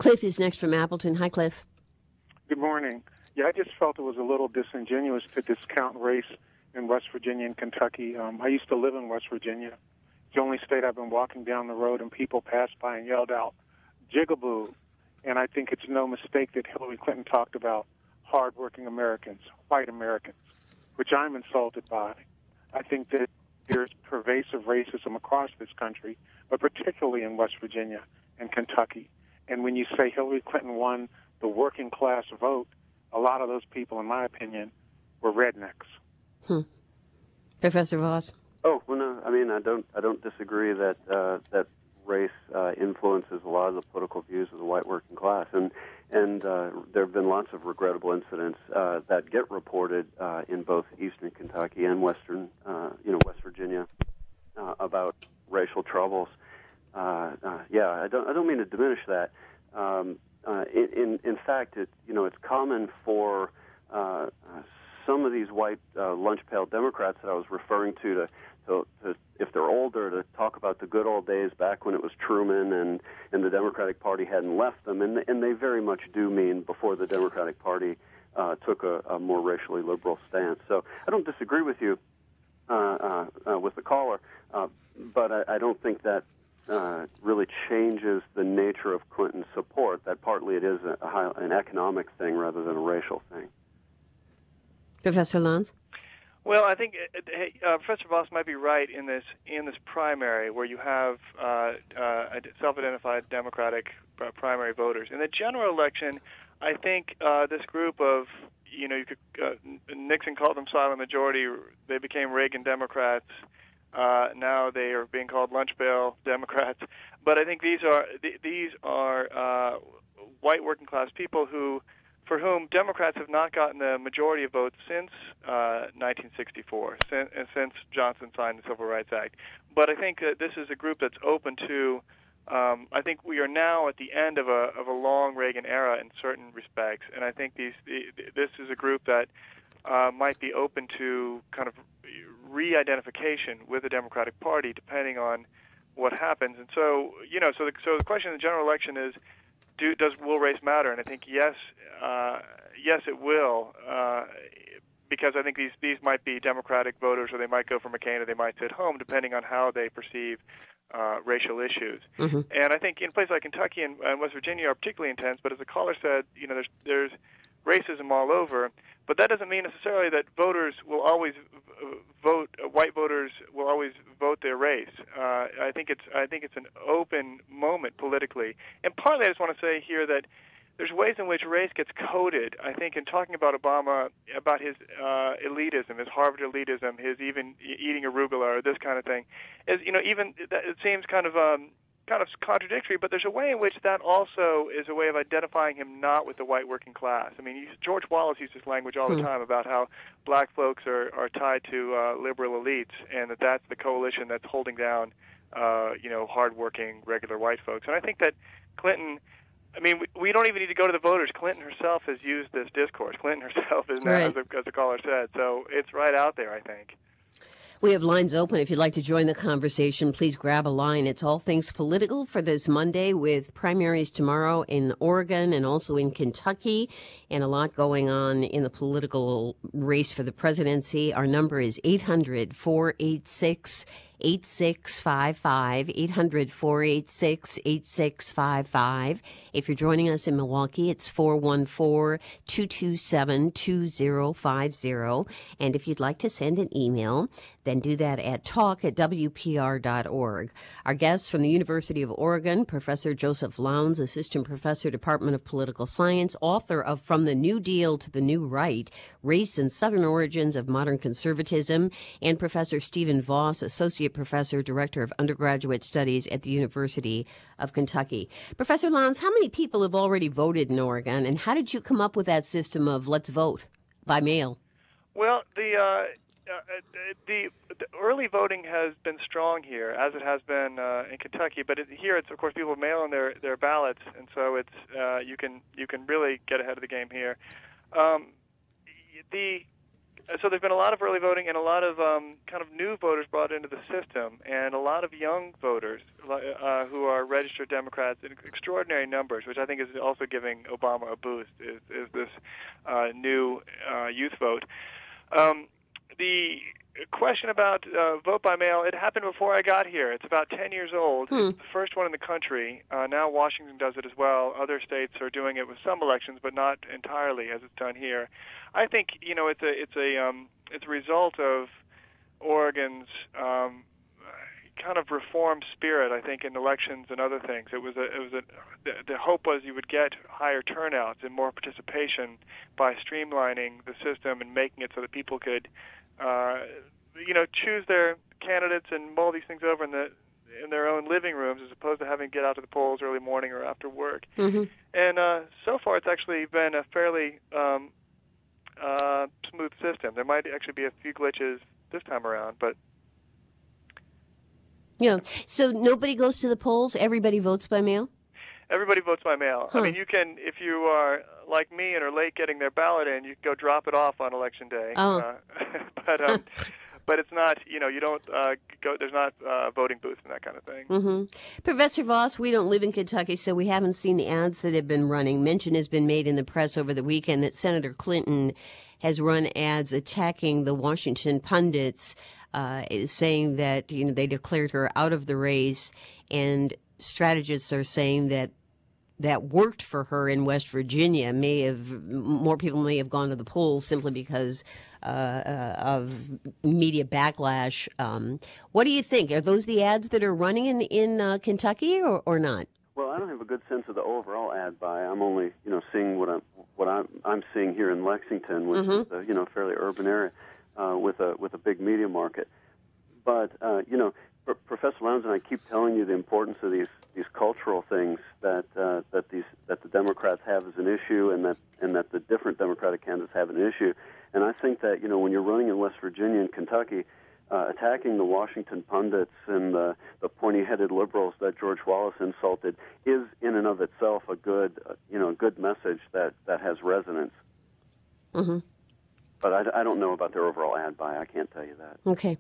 Cliff is next from Appleton. Hi, Cliff. Good morning. Yeah, I just felt it was a little disingenuous to discount race in West Virginia and Kentucky. I used to live in West Virginia. It's the only state I've been walking down the road and people passed by and yelled out, "Jigaboo." And I think it's no mistake that Hillary Clinton talked about hardworking Americans, white Americans, which I'm insulted by. I think that there's pervasive racism across this country, but particularly in West Virginia and Kentucky. And when you say Hillary Clinton won the working class vote, a lot of those people, in my opinion, were rednecks. Professor Voss? Oh, well, no, I mean, I don't disagree that that race influences a lot of the political views of the white working class, and there have been lots of regrettable incidents that get reported in both Eastern Kentucky and Western, West Virginia, about racial troubles. I don't mean to diminish that. In fact, it's common for some of these white lunch pail Democrats that I was referring to if they're older, to talk about the good old days back when it was Truman and the Democratic Party hadn't left them, and they very much do mean before the Democratic Party took a more racially liberal stance. So I don't disagree with you with the caller, but I don't think that really changes the nature of Clinton's support. That partly it is an economic thing rather than a racial thing. Professor Lowndes? Well, I think Professor Voss might be right in this primary where you have self-identified Democratic primary voters. In the general election, I think this group of Nixon called them silent majority. They became Reagan Democrats. Now they are being called lunch pail Democrats. But I think these are white working class people for whom Democrats have not gotten the majority of votes since 1964, since Johnson signed the Civil Rights Act. But I think that this is a group that's open to. I think we are now at the end of a long Reagan era in certain respects, and I think this is a group that might be open to kind of re-identification with the Democratic Party, depending on what happens. And so, so the question in the general election is, will race matter? And I think yes, it will, because I think these might be Democratic voters, or they might go for McCain, or they might sit home, depending on how they perceive racial issues. Mm-hmm. And I think in places like Kentucky and West Virginia are particularly intense. But as the caller said, there's racism all over. But that doesn't mean necessarily that voters will always vote. White voters will always vote their race. I think it's an open moment politically. And partly, I just want to say here that there's ways in which race gets coded. I think in talking about Obama, about his elitism, his Harvard elitism, his even eating arugula or this kind of thing, it seems kind of contradictory, but there's a way in which that also is a way of identifying him not with the white working class. I mean, George Wallace used this language all the time about how black folks are tied to liberal elites, and that's the coalition that's holding down, hardworking, regular white folks. And I think that Clinton, we don't even need to go to the voters. Clinton herself has used this discourse. Clinton herself is now, as the caller said, so it's right out there, I think. We have lines open. If you'd like to join the conversation, please grab a line. It's all things political for this Monday, with primaries tomorrow in Oregon and also in Kentucky, and a lot going on in the political race for the presidency. Our number is 800-486-8655, 800-486-8655. If you're joining us in Milwaukee, it's 414-227-2050. And if you'd like to send an email, then do that at talk@wpr.org. Our guest from the University of Oregon, Professor Joseph Lowndes, Assistant Professor, Department of Political Science, author of From the New Deal to the New Right, Race and Southern Origins of Modern Conservatism, and Professor Stephen Voss, Associate Professor, Director of Undergraduate Studies at the University of Kentucky. Professor Lowndes, how many people have already voted in Oregon, and how did you come up with that system of let's vote by mail? Well, the early voting has been strong here, as it has been in Kentucky. But here, it's of course people mail in their ballots, and so it's you can really get ahead of the game here. so there's been a lot of early voting and a lot of kind of new voters brought into the system, and a lot of young voters who are registered Democrats in extraordinary numbers, which I think is also giving Obama a boost, is this new youth vote. The question about vote by mail, it happened before I got here. It's about 10 years old. It's the first one in the country. Now Washington does it as well. Other states are doing it with some elections, but not entirely as it's done here. I think it's a result of Oregon's kind of reform spirit. I think in elections and other things, the hope was you would get higher turnouts and more participation by streamlining the system and making it so that people could choose their candidates and mull these things over in their own living rooms, as opposed to having to get out to the polls early morning or after work. Mm-hmm. And so far, it's actually been a fairly smooth system. There might actually be a few glitches this time around, but yeah. So nobody goes to the polls. Everybody votes by mail. Everybody votes by mail. I mean, you can, if you are like me and are late getting their ballot in, you can go drop it off on Election Day. Oh. But it's not, you don't go, there's not voting booths and that kind of thing. Mm-hmm. Professor Voss, we don't live in Kentucky, so we haven't seen the ads that have been running. Mention has been made in the press over the weekend that Senator Clinton has run ads attacking the Washington pundits, saying that, they declared her out of the race, and strategists are saying that worked for her in West Virginia. More people may have gone to the polls simply because of media backlash. What do you think? Are those the ads that are running in Kentucky or not? Well, I don't have a good sense of the overall ad buy. I'm only seeing what I'm seeing here in Lexington, which is a fairly urban area with a big media market. But Professor Lowndes and I keep telling you the importance of these cultural things that the Democrats have as an issue, and that the different Democratic candidates have an issue. And I think that when you're running in West Virginia and Kentucky, attacking the Washington pundits and the pointy-headed liberals that George Wallace insulted is in and of itself a good message that has resonance. Mm-hmm. But I don't know about their overall ad buy. I can't tell you that. Okay.